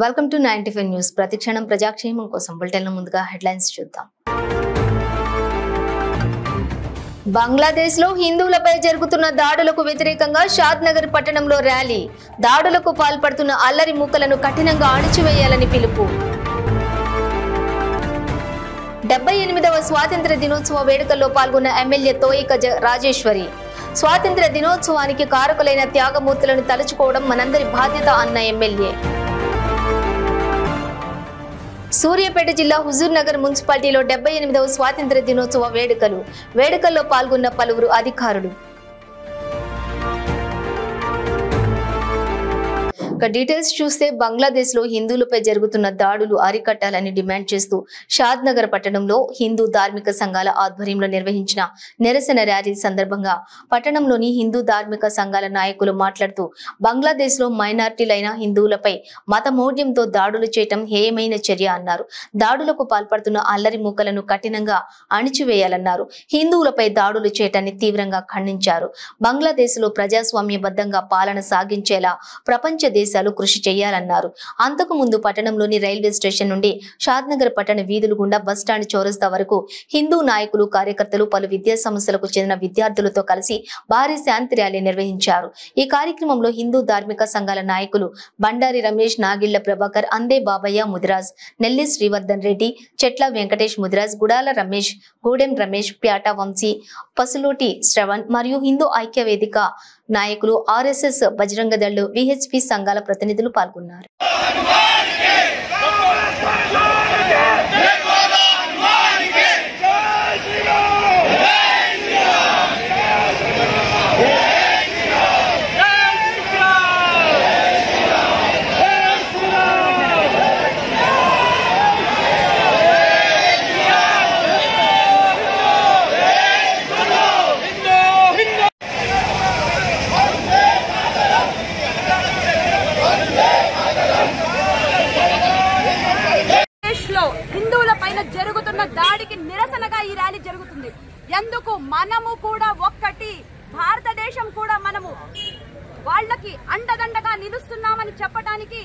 Welcome to 95 news. ప్రతిక్షణం ప్రజాక్షేమం కోసం బులెటిన్ల ముందుగా హెడ్లైన్స్ చూద్దాం. బంగ్లాదేశ్ లో హిందువులపై జరుగుతున్న దాడులకు వ్యతిరేకంగా షాద్ నగర్ పట్టణంలో ర్యాలీ. దాడులకు పాల్పడుతున్న అల్లరి మూకలను కఠినంగా అణిచివేయాలని పిలుపు. 78వ స్వాతంత్ర దినోత్సవ వేడుకల్లో పాల్గొన్న ఎమ్మెల్యే తోయిక రాజేశ్వరి. స్వాతంత్ర దినోత్సవానికి కారకులైన త్యాగమూర్తులను తలుచుకోవడం మనందరి బాధ్యత అన్న ఎమ్మెల్యే. సూర్యాపేట జిల్లా హుజూర్ నగర్ మున్సిపాలిటీలో 78వ స్వాతంత్ర దినోత్సవ వేడుకల్లో పాల్గొన్న పలువురు అధికారులు. డీటెయిల్స్ చూస్తే బంగ్లాదేశ్ లో హిందువులపై జరుగుతున్న దాడులు అరికట్టాలని డిమాండ్ చేస్తూ షాద్ నగర్ పట్టణంలో హిందూ ధార్మిక సంఘాల ఆధ్వర్యంలో నిర్వహించిన నిరసన ర్యాలీ సందర్భంగా పట్టణంలోని హిందూ ధార్మిక సంఘాల నాయకులు మాట్లాడుతూ బంగ్లాదేశ్ లో మైనార్టీలైన హిందువులపై మతమౌఢ్యంతో దాడులు చేయటం హేయమైన చర్య అన్నారు. దాడులకు పాల్పడుతున్న అల్లరి మూకలను కఠినంగా అణిచివేయాలన్నారు. హిందువులపై దాడులు చేయటాన్ని తీవ్రంగా ఖండించారు. బంగ్లాదేశ్ లో ప్రజాస్వామ్యబద్ధంగా పాలన సాగించేలా ప్రపంచ దేశాలు కృషి చేయాలన్నారు. అంతకు ముందు పట్టణంలోని రైల్వే స్టేషన్ నుండి షాద్ నగర్ పట్టణ వీధులు గుండా బస్టాండ్ చౌరస్తా వరకు హిందూ నాయకులు, కార్యకర్తలు, పలు విద్యా సంస్థలకు చెందిన విద్యార్థులతో కలిసి భారీ శాంతి ర్యాలీ నిర్వహించారు. ఈ కార్యక్రమంలో హిందూ ధార్మిక సంఘాల నాయకులు బండారి రమేష్, నాగిళ్ల ప్రభాకర్, అందే బాబయ్య ముదిరాజ్, నెల్లి శ్రీవర్ధన్ రెడ్డి, చెట్ల వెంకటేష్ ముదిరాజ్, గుడాల రమేష్, గూడెం రమేష్, ప్యాట వంశీ, పసులోటి శ్రవణ్ మరియు హిందూ ఐక్య వేదిక నాయకులు, ఆర్ఎస్ఎస్, బజరంగ దళ్, విహెచ్పి సంఘాల ప్రతినిధులు పాల్గొన్నారు. జరుగుతున్న దాడికి నిరసనగా ఈ ర్యాలీ జరుగుతుంది. ఎందుకు మనము కూడా ఒక్కటి, భారతదేశం కూడా మనము వాళ్ళకి అండదండగా నిలుస్తున్నామని చెప్పడానికి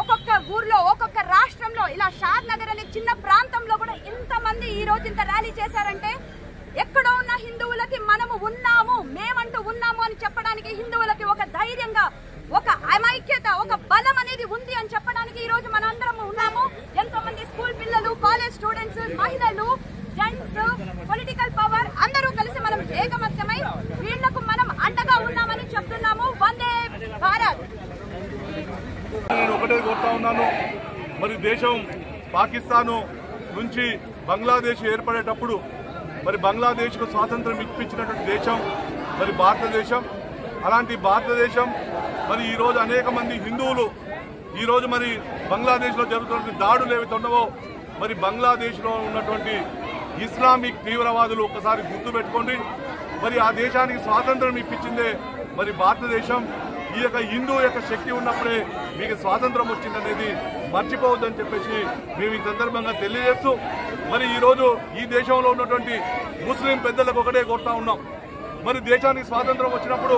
ఒక్కొక్క ఊర్లో, ఒక్కొక్క రాష్ట్రంలో, ఇలా షాద్ నగర్ అనే చిన్న ప్రాంతంలో కూడా ఇంతమంది ఈ రోజు ఇంత ర్యాలీ చేశారంటే ఎక్కడో ఉన్న హిందువులకి మనము ఉన్నాము, మేమంటూ ఉన్నాము అని చెప్పడానికి, హిందువులకి ఒక ధైర్యంగా, ఒక అమైక్యత, ఒక బలం అనేది ఉంది అని చెప్పడానికి ఈ రోజు మనందరం ఉన్నాము. ఎంతో మంది స్కూల్ పిల్లలు, కాలేజ్ స్టూడెంట్స్, మహిళలు, జెంట్స్, పొలిటికల్ పవర్ అందరూ కలిసి మనం ఏకమత్యమై వీళ్లకు మనం అండగా ఉన్నామని చెప్తున్నాము. వందే భారత్. నేను ఒకటే కోరుతా ఉన్నాను, మరి దేశం పాకిస్తాను నుంచి బంగ్లాదేశ్ ఏర్పడేటప్పుడు మరి బంగ్లాదేశ్కు స్వాతంత్రం ఇప్పించినటువంటి దేశం మరి భారతదేశం. అలాంటి భారతదేశం మరి ఈరోజు అనేక మంది హిందువులు ఈరోజు మరి బంగ్లాదేశ్లో జరుగుతున్న దాడులు ఏవైతే ఉన్నావో మరి బంగ్లాదేశ్లో ఉన్నటువంటి ఇస్లామిక్ తీవ్రవాదులు ఒకసారి గుర్తుపెట్టుకోండి. మరి ఆ దేశానికి స్వాతంత్రం ఇప్పించిందే మరి భారతదేశం. ఈ యొక్క హిందూ యొక్క శక్తి ఉన్నప్పుడే మీకు స్వాతంత్రం వచ్చిందనేది మర్చిపోవద్దని చెప్పేసి మేము ఈ సందర్భంగా తెలియజేస్తూ మరి ఈరోజు ఈ దేశంలో ఉన్నటువంటి ముస్లిం పెద్దలకు ఒకటే కోరుతా ఉన్నాం. మరి దేశానికి స్వాతంత్రం వచ్చినప్పుడు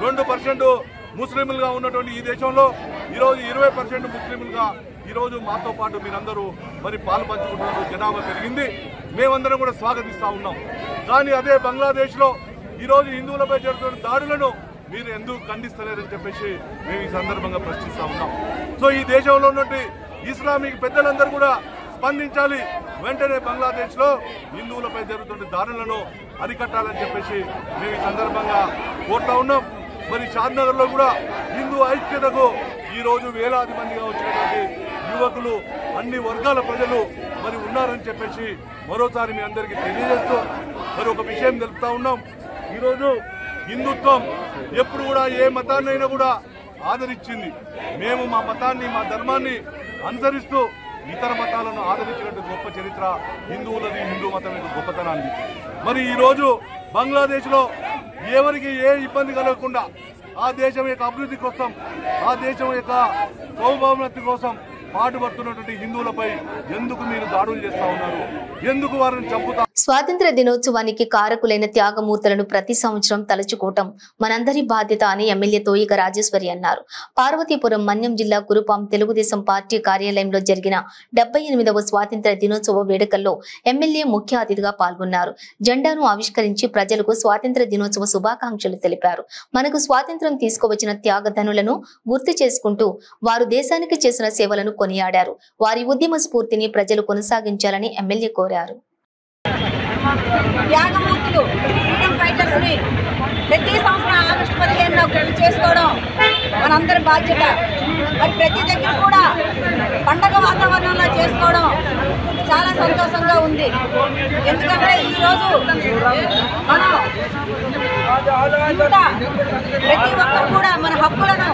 2% ముస్లింలుగా ఉన్నటువంటి ఈ దేశంలో ఈరోజు 20% ముస్లింలుగా ఈరోజు మాతో పాటు మీరందరూ మరి పాలు పంచుకుంటున్నారు. జనాభా పెరిగింది, మేమందరం కూడా స్వాగతిస్తా ఉన్నాం. కానీ అదే బంగ్లాదేశ్లో ఈరోజు హిందువులపై జరుగుతున్న దాడులను మీరు ఎందుకు ఖండిస్తలేరని చెప్పేసి మేము ఈ సందర్భంగా ప్రశ్నిస్తా ఉన్నాం. సో ఈ దేశంలో ఉన్నటువంటి ఇస్లామిక్ పెద్దలందరూ కూడా స్పందించాలి. వెంటనే బంగ్లాదేశ్లో హిందువులపై జరుగుతున్న దాడులను అరికట్టాలని చెప్పేసి మేము ఈ సందర్భంగా కోరుతా ఉన్నాం. మరి షాద్ నగర్ లో కూడా హిందూ ఐక్యతకు ఈ రోజు వేలాది మందిగా వచ్చినటువంటి యువకులు, అన్ని వర్గాల ప్రజలు మరి ఉన్నారని చెప్పేసి మరోసారి మీ అందరికీ తెలియజేస్తూ మరి ఒక విషయం తెలుపుతా ఉన్నాం. ఈరోజు హిందుత్వం ఎప్పుడు కూడా ఏ మతాన్నైనా కూడా ఆదరించింది. మేము మా మతాన్ని, మా ధర్మాన్ని అనుసరిస్తూ ఇతర మతాలను ఆదరించినట్టు గొప్ప చరిత్ర హిందువులది, హిందూ మతం యొక్క గొప్పతనాన్ని. మరి ఈరోజు బంగ్లాదేశ్లో ఎవరికి ఏ ఇబ్బంది కలగకుండా ఆ దేశం యొక్క అభివృద్ధి కోసం, ఆ దేశం యొక్క సౌభావనత్తి కోసం పాటుపడుతున్నటువంటి హిందువులపై ఎందుకు మీరు దాడులు చేస్తా ఉన్నారు? ఎందుకు వారిని చంపుతా? స్వాతంత్ర దినోత్సవానికి కారకులైన త్యాగమూర్తులను ప్రతి సంవత్సరం తలుచుకోవటం మనందరి బాధ్యత అని ఎమ్మెల్యే తోయిగ రాజేశ్వరి అన్నారు. పార్వతీపురం మన్యం జిల్లా కురుపాం తెలుగుదేశం పార్టీ కార్యాలయంలో జరిగిన 78వ స్వాతంత్ర దినోత్సవ వేడుకల్లో ఎమ్మెల్యే ముఖ్య అతిథిగా పాల్గొన్నారు. జెండాను ఆవిష్కరించి ప్రజలకు స్వాతంత్ర దినోత్సవ శుభాకాంక్షలు తెలిపారు. మనకు స్వాతంత్ర్యం తీసుకువచ్చిన త్యాగధనులను గుర్తు చేసుకుంటూ వారు దేశానికి చేసిన సేవలను కొనియాడారు. వారి ఉద్యమ స్ఫూర్తిని ప్రజలు కొనసాగించాలని ఎమ్మెల్యే కోరారు. త్యాగమూర్తులు ఫ్రీడమ్ ఫైటర్స్ ని ప్రతి సంవత్సరం ఆగస్టు 15న గుర్తు చేసుకోవడం మనందరి బాధ్యత. మరి ప్రతి దగ్గర కూడా పండగ వాతావరణంలో చేసుకోవడం చాలా సంతోషంగా ఉంది. ఎందుకంటే ఈరోజు మనం ప్రతి ఒక్కరు కూడా మన హక్కులను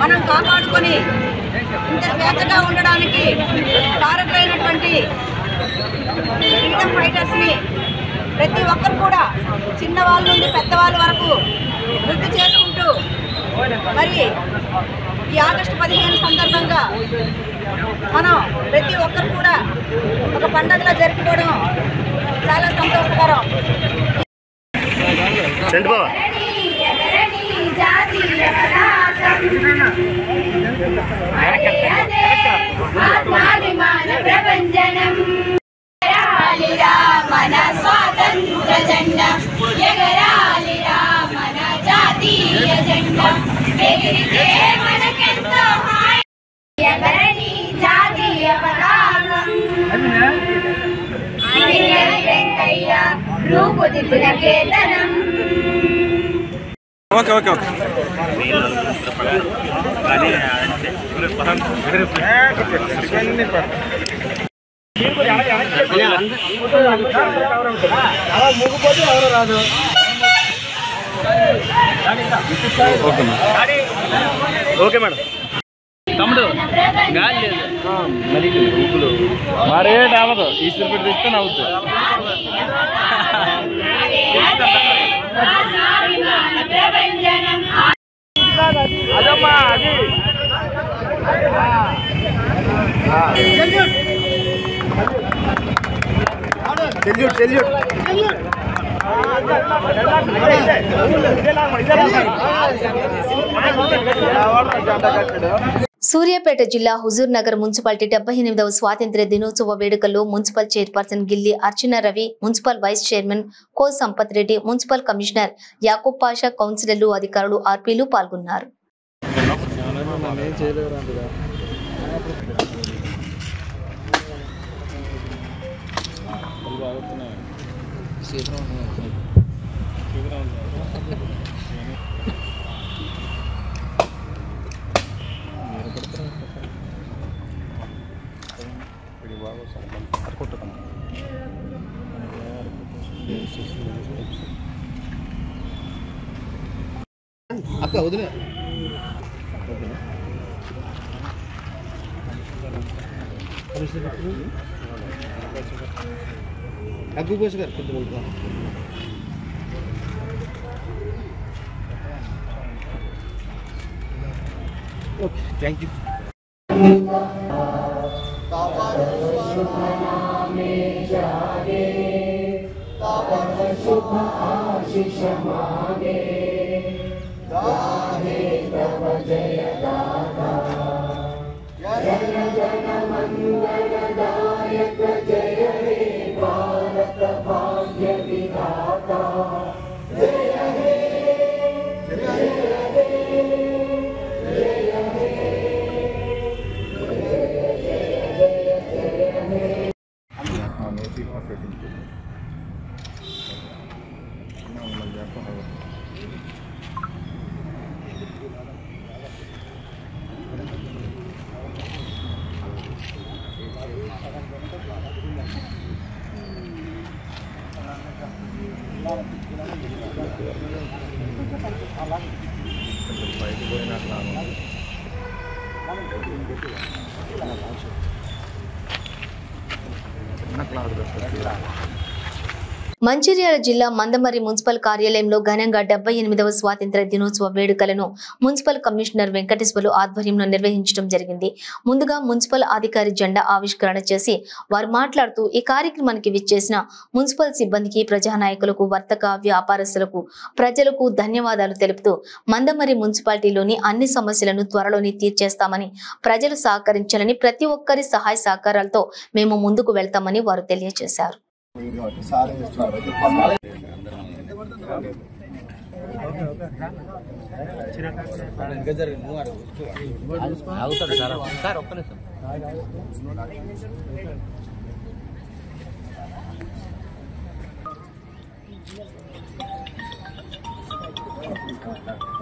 మనం కాపాడుకొని ఇంత స్వేచ్ఛగా ఉండడానికి కారకులైనటువంటి ఫ్రీడమ్ ఫైటర్స్ ని ప్రతి ఒక్కరు కూడా చిన్నవాళ్ళ నుండి పెద్దవాళ్ళ వరకు గుర్తు చేసుకుంటూ మరి ఈ ఆగస్టు 15 సందర్భంగా మనం ప్రతి ఒక్కరు కూడా ఒక పండుగలా జరుపుకోవడం చాలా సంతోషకరం. మన స్వాతంత్ర జెండా ఎగరాలిరా మన జాతీయ జెండా ఎగిరితే మనకెంతో హాయి ఎగరని జాతీయ పతాకం వెంకయ్య రూపుదిద్దిన కేతనం. Okay madam. తమ్ముడు గాలి లేదు మరి ఊపులు మరేట్ అవ్వదు. ఈశ్వరు పెట్టి తెస్తే నవ్వుతుంది. అదమ్మా అది సూర్యాపేట జిల్లా హుజూర్ నగర్ మున్సిపాలిటీ 78వ స్వాతంత్ర్య దినోత్సవ వేడుకల్లో municipal chairperson Gilli Archana Ravi, municipal vice chairman కో సంపత్ రెడ్డి, మున్సిపల్ కమిషనర్ యాకూబ్ పాషా, కౌన్సిలర్లు, అధికారులు, ఆర్పీలు పాల్గొన్నారు. అక్క వదిలే అగ్గు పోసి గారు కొద్దిగా ఓకే థ్యాంక్ యూ. మంచిర్యాల జిల్లా మందమర్రి మున్సిపల్ కార్యాలయంలో ఘనంగా 78వ స్వాతంత్ర దినోత్సవ వేడుకలను మున్సిపల్ కమిషనర్ వెంకటేశ్వర్లు ఆధ్వర్యంలో నిర్వహించడం జరిగింది. ముందుగా మున్సిపల్ అధికారి జెండా ఆవిష్కరణ చేసి వారు మాట్లాడుతూ ఈ కార్యక్రమానికి విచ్చేసిన మున్సిపల్ సిబ్బందికి, ప్రజానాయకులకు, వర్తక వ్యాపారస్తులకు, ప్రజలకు ధన్యవాదాలు తెలుపుతూ మందమర్రి మున్సిపాలిటీలోని అన్ని సమస్యలను త్వరలోనే తీర్చేస్తామని, ప్రజలు సహకరించాలని, ప్రతి ఒక్కరి సహాయ సహకారాలతో మేము ముందుకు వెళ్తామని వారు తెలియజేశారు.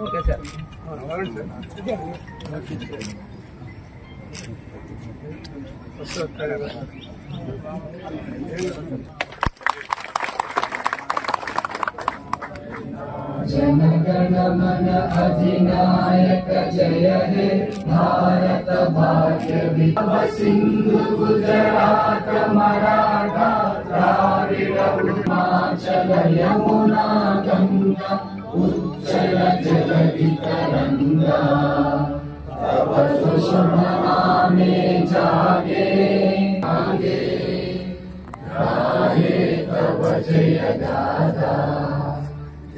Okay sir. जनगणमन अधिनायक जय हे भारत भाग्य विधाता सिंधु गुजरात मराठा द्राविड़ हिमाचल यमुना गंगा उच्चल जलधि तरंगा तव शुभ नामे जागे आगे गाहे तव जय गाथा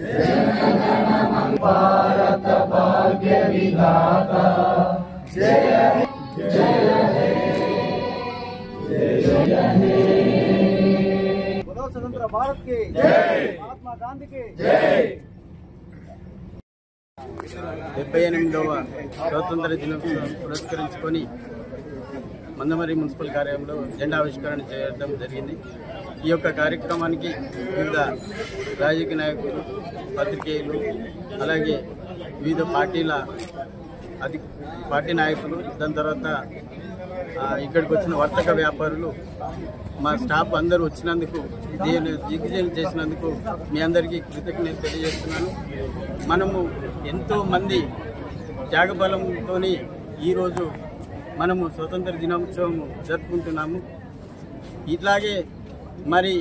जनगणमन भारत भाग्य विधाता जय जय हे जय हे बोलो स्वतंत्र भारत की जय, महात्मा गांधी की जय. 78వ స్వాతంత్ర దినోత్సవం పురస్కరించుకొని మందమర్రి మున్సిపల్ కార్యాలయంలో జెండా ఆవిష్కరణ చేయడం జరిగింది. ఈ యొక్క కార్యక్రమానికి వివిధ రాజకీయ నాయకులు, పత్రికేయులు, అలాగే వివిధ పార్టీ నాయకులు, దాని తర్వాత ఇక్కడికి వచ్చిన వర్తక వ్యాపారులు, మా స్టాఫ్ అందరూ వచ్చినందుకు, దీన్ని దిగ్విజయం చేసినందుకు మీ అందరికీ కృతజ్ఞత తెలియజేస్తున్నాను. మనము ఎంతోమంది త్యాగబలంతో ఈరోజు మనము స్వతంత్ర దినోత్సవం జరుపుకుంటున్నాము. ఇట్లాగే మరి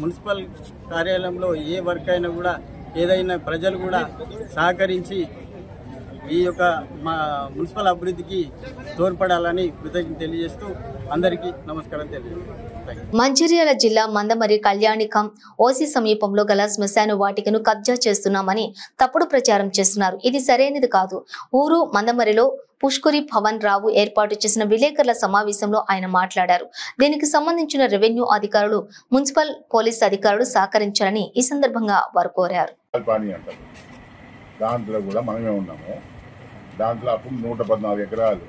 మున్సిపల్ కార్యాలయంలో ఏ వర్క్ అయినా కూడా, ఏదైనా ప్రజలు కూడా సహకరించి ఈ యొక్క మా మున్సిపల్ అభివృద్ధికి తోడ్పడాలని కృతజ్ఞత తెలియజేస్తూ అందరికీ నమస్కారం తెలియజేస్తాను. మంచిర్యాల జిల్లా మందమర్రి కళ్యాణికం ఓసి సమీపంలో గల శ్మశాన వాటికను కబ్జా చేస్తున్నామని తప్పుడు ప్రచారం చేస్తున్నారు. ఇది సరైనది కాదు. ఊరు మందమర్రిలో పుష్కరి భవన్ రావు ఏర్పాటు చేసిన విలేకరుల సమావేశంలో ఆయన మాట్లాడారు. దీనికి సంబంధించిన రెవెన్యూ అధికారులు, మున్సిపల్ పోలీస్ అధికారులు సహకరించాలని ఈ సందర్భంగా వారు కోరారు. దాంట్లో కూడా మనమే ఉన్నాము. దాంట్లో అప్పుడు 114 ఎకరాలు,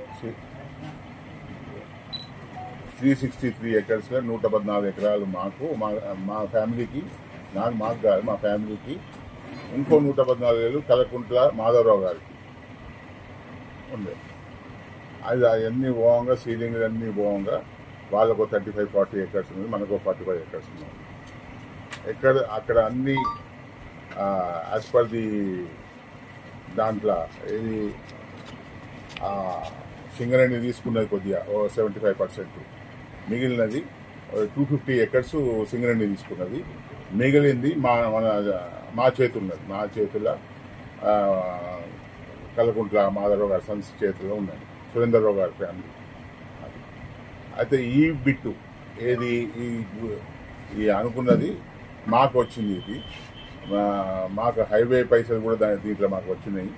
363 ఎకర్స్లో 114 ఎకరాలు మాకు, మా ఫ్యామిలీకి, మాకు కాదు, మా ఫ్యామిలీకి. ఇంకో 114 కలకుంట్ల మాధవరావు గారికి ఉండే. అది అవన్నీ పోవంగా, సీలింగ్లు అన్నీ పోవంగా వాళ్ళకు 35-40 ఎకర్స్ ఉంది, మనకు 45 ఎకర్స్ ఉన్నాయి. అక్కడ అన్నీ యాజ్ పర్ ది దాంట్లో ఇది సింగరేణి తీసుకున్నది కొద్దిగా 75%, మిగిలినది 250 ఎకర్స్ సింగరేణి తీసుకున్నది. మిగిలింది మా చేతున్నది, మా చేతుల్లో కలకుంట్ల మాధవరావు గారి సన్స్ చేతిలో ఉన్నది, సురేందర్రావు గారి ఫ్యామిలీ. అయితే ఈ బిట్టు ఏది ఈ అనుకున్నది మాకు వచ్చింది. ఇది మాకు హైవే పైసలు కూడా దీంట్లో మాకు వచ్చినాయి.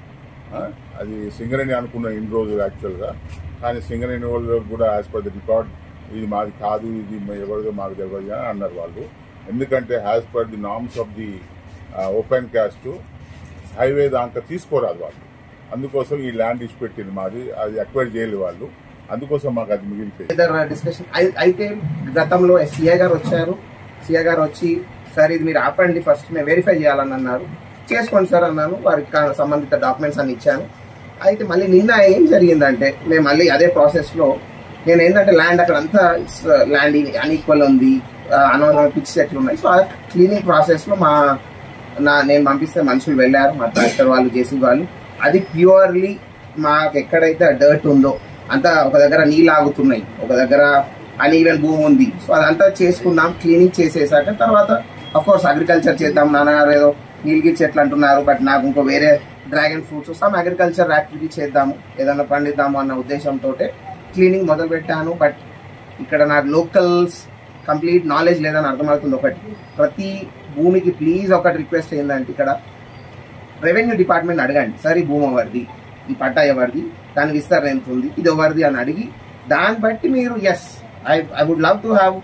అది సింగరేణి అనుకున్నాం ఇన్ని రోజులు యాక్చువల్గా. కానీ సింగరేణి వాళ్ళు కూడా యాజ్ పర్ ది రికార్డ్ ఇది మాది కాదు, ఇది ఎవరిదో మాకు తెలియదు అని అన్నారు వాళ్ళు. ఎందుకంటే as per the norms of the open cast highway దాంట్లో తీసుకోరాదు వాళ్ళు. అందుకోసం ఈ ల్యాండ్ ఇచ్చి పెట్టింది మాది, అది అక్వైర్ చేయలేదు వాళ్ళు. అందుకోసం మాకు అది మిగిలిపోయింది. డిస్కషన్ అయితే గతంలో సిఐ గారు వచ్చారు. సిఐ గారు వచ్చి సార్ ఇది మీరు ఆపండి, ఫస్ట్ మేము వెరిఫై చేయాలని అన్నారు. చేసుకోండి సార్ అన్నాను. వారికి సంబంధిత డాక్యుమెంట్స్ అన్ని ఇచ్చాను. అయితే మళ్ళీ నిన్న ఏం జరిగిందంటే, మేము మళ్ళీ అదే ప్రాసెస్లో నేను ఏంటంటే ల్యాండ్ అక్కడ అంతా ల్యాండ్ అన్ఈక్వల్ ఉంది, అనవసరమైన పిచ్చి చెట్లు ఉన్నాయి. సో ఆ క్లీనింగ్ ప్రాసెస్లో నేను పంపిస్తే మనుషులు వెళ్ళారు, మా ట్రాక్టర్ వాళ్ళు, జేసీబీ వాళ్ళు. అది ప్యూర్లీ మాకు ఎక్కడైతే డర్ట్ ఉందో అంతా ఒక దగ్గర నీళ్ళు ఆగుతున్నాయి, ఒక దగ్గర అనీవెన్ భూమి ఉంది. సో అదంతా చేసుకున్నాం. క్లీనింగ్ చేసేసాక తర్వాత అఫ్ కోర్స్ అగ్రికల్చర్ చేద్దాం నాన్నగారు ఏదో నీలగిరి చెట్లు అంటున్నారు, బట్ నాకు ఇంకో వేరే dragon fruits some agriculture activity చేద్దాము, ఏదైనా పండిద్దాము అన్న ఉద్దేశంతో క్లీనింగ్ మొదలు పెట్టాను. బట్ ఇక్కడ నాకు లోకల్స్ కంప్లీట్ నాలెడ్జ్ లేదని అర్థమవుతుంది. ఒకటి ప్రతి భూమికి ప్లీజ్ ఒకటి రిక్వెస్ట్ ఏంటంటే ఇక్కడ రెవెన్యూ డిపార్ట్మెంట్ అడగండి, సార్ ఈ భూమి ఎవరిది, ఈ పట్టా ఎవరిది, దానికి విస్తరణ ఎంత ఉంది, ఇది ఎవరిది అని అడిగి దాన్ని బట్టి మీరు as I would love to have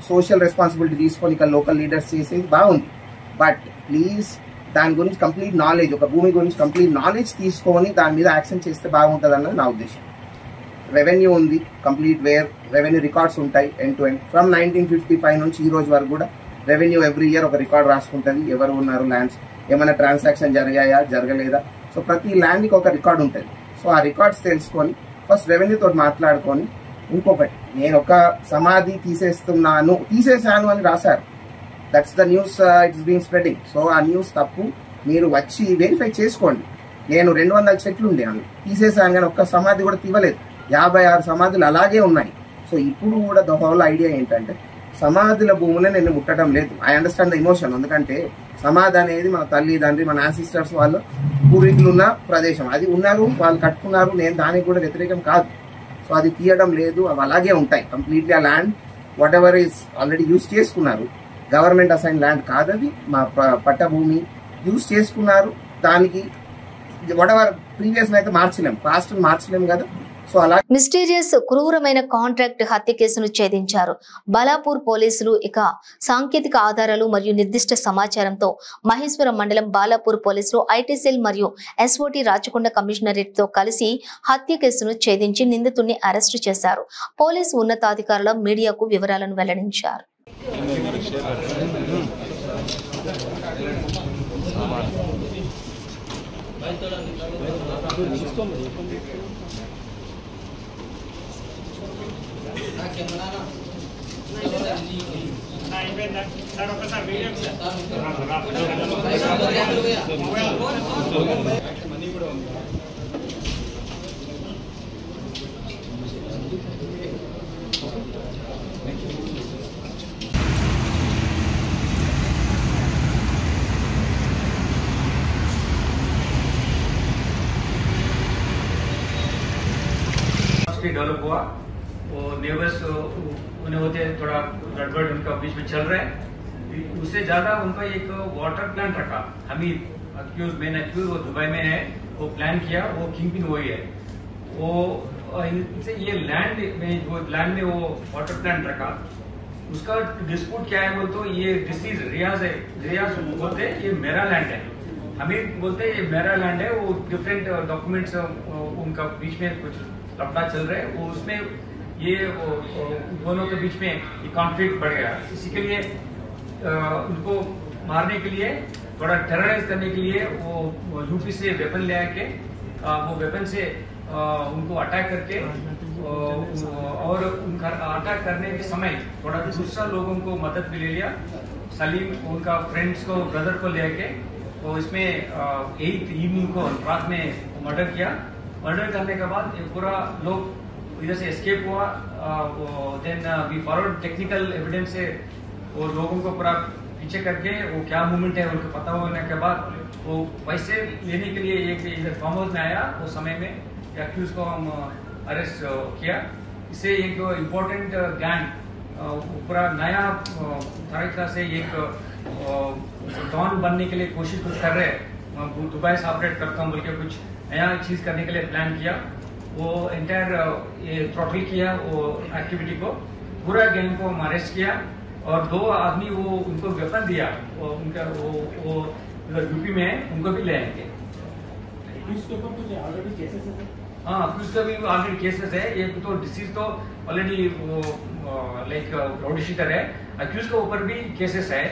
social responsibility తీసుకొని ఇక్కడ లోకల్ లీడర్స్ చేసేది బాగుంది. బట్ ప్లీజ్ దాని గురించి కంప్లీట్ నాలెడ్జ్, ఒక భూమి గురించి కంప్లీట్ నాలెడ్జ్ తీసుకొని దాని మీద యాక్షన్ చేస్తే బాగుంటుంది అన్నది నా ఉద్దేశం. రెవెన్యూ ఉంది, కంప్లీట్ రెవెన్యూ రికార్డ్స్ ఉంటాయి ఎండ్ టు ఎండ్ ఫ్రమ్ 1955 నుంచి ఈ రోజు వరకు కూడా రెవెన్యూ ఎవ్రీ ఇయర్ ఒక రికార్డ్ రాసుకుంటుంది, ఎవరు ఉన్నారు, ల్యాండ్స్ ఏమైనా ట్రాన్సాక్షన్ జరిగాయా జరగలేదా, సో ప్రతి ల్యాండ్కి ఒక రికార్డ్ ఉంటుంది. సో ఆ రికార్డ్స్ తెలుసుకొని ఫస్ట్ రెవెన్యూతో మాట్లాడుకొని, ఇంకొకటి నేను ఒక సమాధి తీసేసాను అని రాశారు, that's the news it's being spreading. So ఆ న్యూస్ తప్పు, మీరు వచ్చి వెరిఫై చేసుకోండి. నేను 200 చెట్లు ఉండేవాళ్ళు తీసేసాను కానీ ఒక్క సమాధి కూడా తీవలేదు, 56 సమాధులు అలాగే ఉన్నాయి. సో ఇప్పుడు కూడా ద హోల్ ఐడియా ఏంటంటే సమాధుల భూములే నేను ముట్టడం లేదు. ఐ అండర్స్టాండ్ ద ఎమోషన్, ఎందుకంటే సమాధి అనేది మన తల్లి తండ్రి మన యాన్సిస్టర్స్ వాళ్ళు పూర్వీకులు ఉన్న ప్రదేశం, అది ఉన్నారు, వాళ్ళు కట్టుకున్నారు, నేను దానికి కూడా వ్యతిరేకం కాదు. సో అది తీయడం లేదు, అవి అలాగే ఉంటాయి కంప్లీట్లీ. ఆ land what ever is already use చేసుకున్నారు, గవర్నమెంట్ అసైన్ ల్యాండ్ కాదది, మా పట్ట భూమి యూజ్ చేసుకున్నారు, దానికి వాట్ ఎవర్ ప్రీవియస్ అయితే మార్చలేం, పాస్ట్ మార్చలేం కదా. సో అలా మిస్టీరియస్ క్రూరమైన కాంట్రాక్ట్ హత్య కేసును ఛేదించారు బాలాపూర్ పోలీసులు. ఇక సాంకేతిక ఆధారాలు మరియు నిర్దిష్ట సమాచారంతో మహేశ్వరం మండలం బాలాపూర్ పోలీసులు ఐటీ సెల్ మరియు ఎస్ఓటి రాచకొండ కమిషనరేట్ తో కలిసి హత్య కేసును ఛేదించి నిందితుడిని అరెస్టు చేశారు. పోలీసు ఉన్నతాధికారుల మీడియాకు వివరాలను వెల్లడించారు. डेवलप हुआ, वो नेबर्स उन्हें होते थोड़ा गड़बड़ उनका बीच में चल रहा है, उससे ज्यादा उनका एक वाटर प्लांट रखा। हमीद मेन एक्यूज वो दुबई में है, वो प्लान किया, वो किंग पिन वही है, वो इनसे ये लैंड में वो वाटर प्लांट रखा। उसका डिस्प्यूट क्या है बोल तो ये डिसीज रियाज है, रियाज बोलते ये मेरा लैंड है, हमीद बोलते ये मेरा लैंड है। वो डिफरेंट डॉक्यूमेंट्स उनका बीच में कुछ लफड़ा चल रहा है, वो उसमें ये दोनों के बीच में ये कॉन्फ्लिक्ट बढ़ गया। इसी के लिए उनको मारने के लिए, थोड़ा टेरराइज करने के लिए वो यूपी से वेपन ले आके वो वेपन से उनको अटैक करके और उनका अटैक करने के समय थोड़ा दूसरा लोगों को मदद भी ले लिया। सलीम उनका फ्रेंड्स को ब्रदर को ले आके तो इसमें 8 इवनिंग को रात में मर्डर किया। मर्डर करने के बाद पूरा लोग इधर से एस्केप हुआ। Then we forward technical evidence से वो लोगों को पूरा पीछे करके वो क्या मूवमेंट है उनको पता होने के बाद वो पैसे लेने के लिए एक इधर फार्म हाउस में आया। वो समय में एक्यूज को हम अरेस्ट किया। इससे एक इम्पोर्टेंट गैंग पूरा नया तरीका से एक डॉन बनने के लिए कोशिश कर रहे हैं। दुबई से ऑपरेट करता हूँ बोल के कुछ नया चीज करने के लिए प्लान किया। वो एंटायर थ्रॉटल किया वो एक्टिविटी को, पूरा गैंग को हम अरेस्ट किया और 2 आदमी वो उनको वेपन दिया। वो उनका वो इधर यूपी में है, उनको भी ले आएंगे। हाँ, उसका भी ऑलरेडी केसेस है। एक तो डिसीज तो ऑलरेडी वो लाइक राउडी शीटर है। अक्यूज के ऊपर भी केसेस है,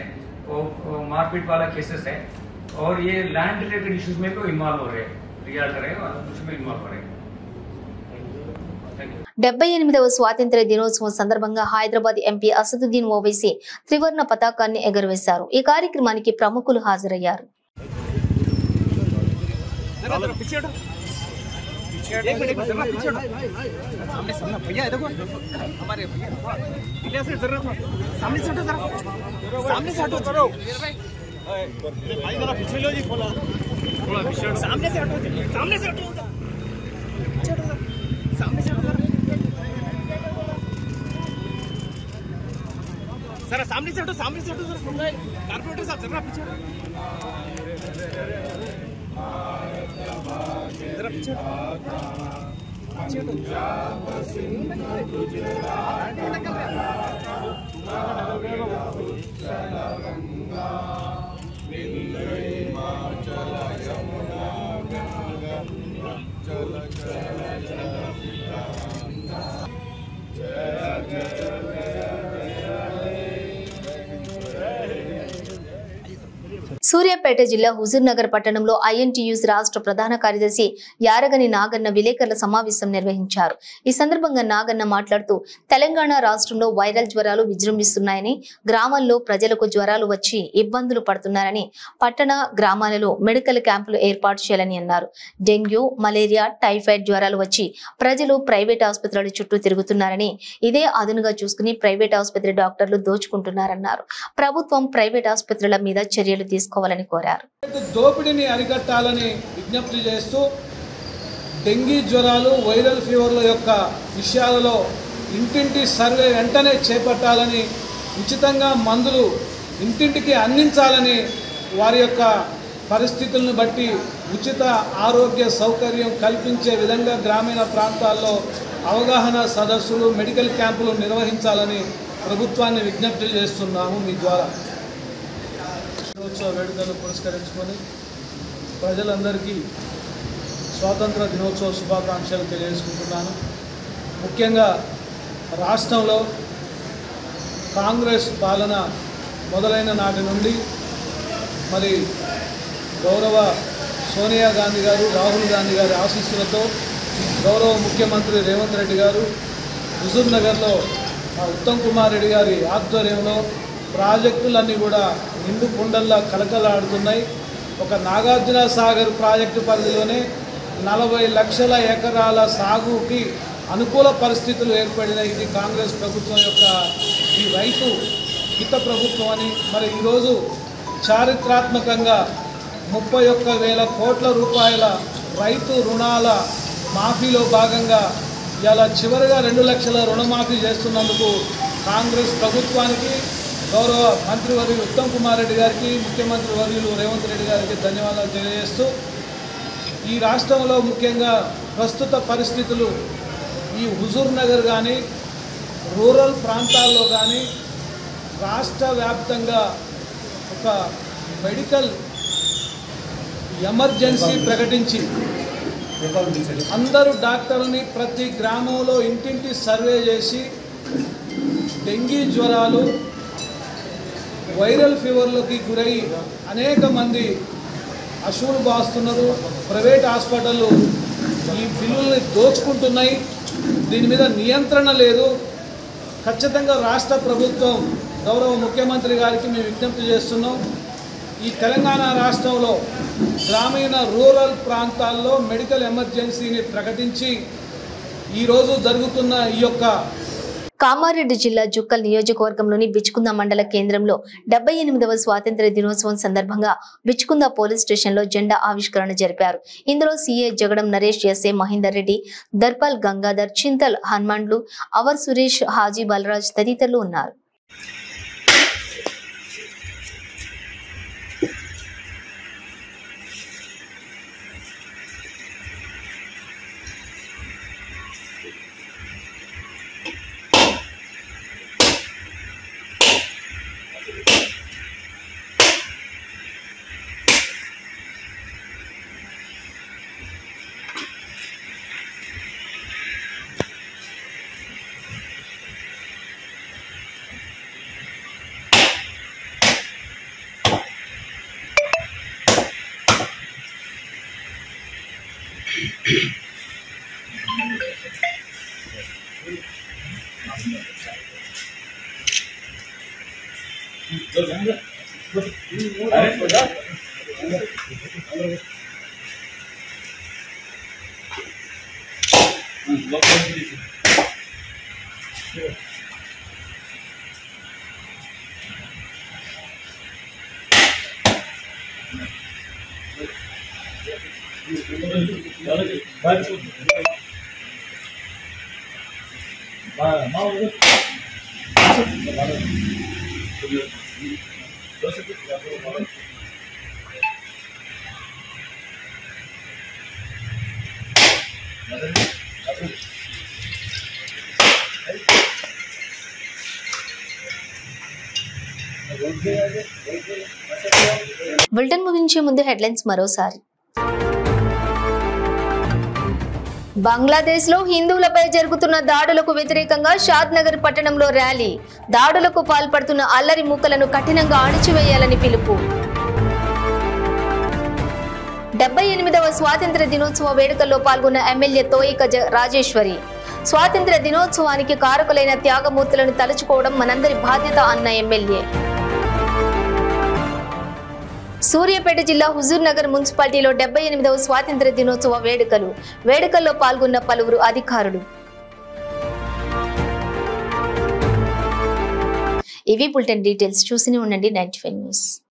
वो मारपीट वाला केसेस है और ये लैंड रिलेटेड इश्यूज में भी इन्वॉल्व हो रहे हैं, रियाज रहे और उसमें इन्वॉल्व हो रहे हैं। 78వ స్వాతంత్ర్య దినోత్సవం సందర్భంగా హైదరాబాద్ ఎంపీ అసదుద్దీన్ ఓవైసీ త్రివర్ణ పతాకాన్ని ఎగురవేశారు. ఈ కార్యక్రమానికి ప్రముఖులు హాజరయ్యారు. भैया देखो हमारे भैया से सामने से हटो, सामने से हटो भाई, जरा पीछे लो जी, थोड़ा पीछे, सामने से हटो, सामने से हटो, सामने से हटो सर, सामने से हटो, सामने से हटो सर, कारपोरेटर साहब जरा पीछे, जरा पीछे సూర్యాపేట జిల్లా హుజూర్ నగర్ పట్టణంలో ఐఎన్టీయూస్ రాష్ట్ర ప్రధాన కార్యదర్శి యారగని నాగన్న విలేకరుల సమావేశం నిర్వహించారు. ఈ సందర్భంగా నాగన్న మాట్లాడుతూ తెలంగాణ రాష్ట్రంలో వైరల్ జ్వరాలు విజృంభిస్తున్నాయని, గ్రామాల్లో ప్రజలకు జ్వరాలు వచ్చి ఇబ్బందులు పడుతున్నారని, పట్టణ గ్రామాలలో మెడికల్ క్యాంపులు ఏర్పాటు చేయాలని అన్నారు. డెంగ్యూ, మలేరియా, టైఫాయిడ్ జ్వరాలు వచ్చి ప్రజలు ప్రైవేట్ ఆసుపత్రుల చుట్టూ తిరుగుతున్నారని, ఇదే అదునుగా చూసుకుని ప్రైవేట్ ఆసుపత్రి డాక్టర్లు దోచుకుంటున్నారన్నారు. ప్రభుత్వం ప్రైవేట్ ఆసుపత్రుల మీద చర్యలు తీసుకోవాలని కోరారు. దోపిడీని అరికట్టాలని విజ్ఞప్తి చేస్తూ డెంగీ జ్వరాలు, వైరల్ ఫీవర్ల యొక్క విషయాలలో ఇంటింటి సర్వే వెంటనే చేపట్టాలని, ఉచితంగా మందులు ఇంటింటికి అందించాలని, వారి యొక్క పరిస్థితులను బట్టి ఉచిత ఆరోగ్య సౌకర్యం కల్పించే విధంగా గ్రామీణ ప్రాంతాల్లో అవగాహన సదస్సులు, మెడికల్ క్యాంపులు నిర్వహించాలని ప్రభుత్వాన్ని విజ్ఞప్తి చేస్తున్నాము. మీ ద్వారా దినోత్సవ వేడుకలు పురస్కరించుకొని ప్రజలందరికీ స్వాతంత్ర దినోత్సవ శుభాకాంక్షలు తెలియజేసుకుంటున్నాను. ముఖ్యంగా రాష్ట్రంలో కాంగ్రెస్ పాలన మొదలైన నాటి నుండి మరి గౌరవ సోనియా గాంధీ గారు, రాహుల్ గాంధీ గారి ఆశీస్సులతో గౌరవ ముఖ్యమంత్రి రేవంత్ రెడ్డి గారు హుజూర్ నగర్లో ఉత్తమ్ కుమార్ రెడ్డి గారి ఆధ్వర్యంలో ప్రాజెక్టులన్నీ కూడా నిండు కుండల్లా కలకలాడుతున్నాయి. ఒక నాగార్జున సాగర్ ప్రాజెక్టు పరిధిలోనే 40 లక్షల ఎకరాల సాగుకి అనుకూల పరిస్థితులు ఏర్పడినాయి. ఇది కాంగ్రెస్ ప్రభుత్వం యొక్క ఈ రైతు హిత ప్రభుత్వం అని మరి ఈరోజు చారిత్రాత్మకంగా 31,000 కోట్ల రూపాయల రైతు రుణాల మాఫీలో భాగంగా ఇలా చివరిగా 2 లక్షల రుణమాఫీ చేస్తున్నందుకు కాంగ్రెస్ ప్రభుత్వానికి, గౌరవ మంత్రివర్యులు ఉత్తమ్ కుమార్ రెడ్డి గారికి, ముఖ్యమంత్రి వర్యులు రేవంత్ రెడ్డి గారికి ధన్యవాదాలు తెలియజేస్తూ, ఈ రాష్ట్రంలో ముఖ్యంగా ప్రస్తుత పరిస్థితులు ఈ హుజూర్ నగర్ కానీ, రూరల్ ప్రాంతాల్లో కానీ రాష్ట్ర వ్యాప్తంగా ఒక మెడికల్ ఎమర్జెన్సీ ప్రకటించి అందరూ డాక్టర్ని ప్రతి గ్రామంలో ఇంటింటి సర్వే చేసి డెంగీ జ్వరాలు, వైరల్ ఫీవర్లకి గురై అనేక మంది అశువులు బాస్తున్నారు. ప్రైవేట్ హాస్పిటళ్ళు ఈ బిల్లుల్ని దోచుకుంటున్నాయి. దీని మీద నియంత్రణ లేదు. ఖచ్చితంగా రాష్ట్ర ప్రభుత్వం, గౌరవ ముఖ్యమంత్రి గారికి మేము విజ్ఞప్తి చేస్తున్నాం. ఈ తెలంగాణ రాష్ట్రంలో గ్రామీణ రూరల్ ప్రాంతాల్లో మెడికల్ ఎమర్జెన్సీని ప్రకటించి ఈరోజు జరుగుతున్న ఈ యొక్క కామారెడ్డి జిల్లా జుక్కల్ నియోజకవర్గంలోని బిచ్కుంద మండల కేంద్రంలో 78వ స్వాతంత్ర్య దినోత్సవం సందర్భంగా బిచ్కుంద పోలీస్ స్టేషన్లో జెండా ఆవిష్కరణ జరిపారు. ఇందులో సీఏ జగడం నరేష్, ఎస్ఏ మహేందర్ రెడ్డి, దర్పాల్ గంగాధర్, చింతల్ హనుమండ్లు, అవర్ సురేష్, హాజీ బలరాజ్ తదితరులు ఉన్నారు. బులెటిన్ ముగించే ముందు హెడ్లైన్స్ మరోసారి. బంగ్లాదేశ్ లో హిందువులపై జరుగుతున్న దాడులకు వ్యతిరేకంగా షాద్ నగర్ పట్టణంలో ర్యాలీ. దాడులకు పాల్పడుతున్న అల్లరి మూకలను కఠినంగా అణిచివేయాలని పిలుపు. 78వ స్వాతంత్ర దినోత్సవ వేడుకల్లో పాల్గొన్న ఎమ్మెల్యే తోయిక రాజేశ్వరి. స్వాతంత్ర దినోత్సవానికి కారకులైన త్యాగమూర్తులను తలుచుకోవడం మనందరి బాధ్యత అన్న ఎమ్మెల్యే. సూర్యాపేట జిల్లా హుజూర్ నగర్ మున్సిపాలిటీలో 78వ స్వాతంత్ర దినోత్సవ వేడుకల్లో పాల్గొన్న పలువురు అధికారులు. ఇవి బులెటిన్ డీటెయిల్స్. చూస్తూనే ఉండండి 95 న్యూస్.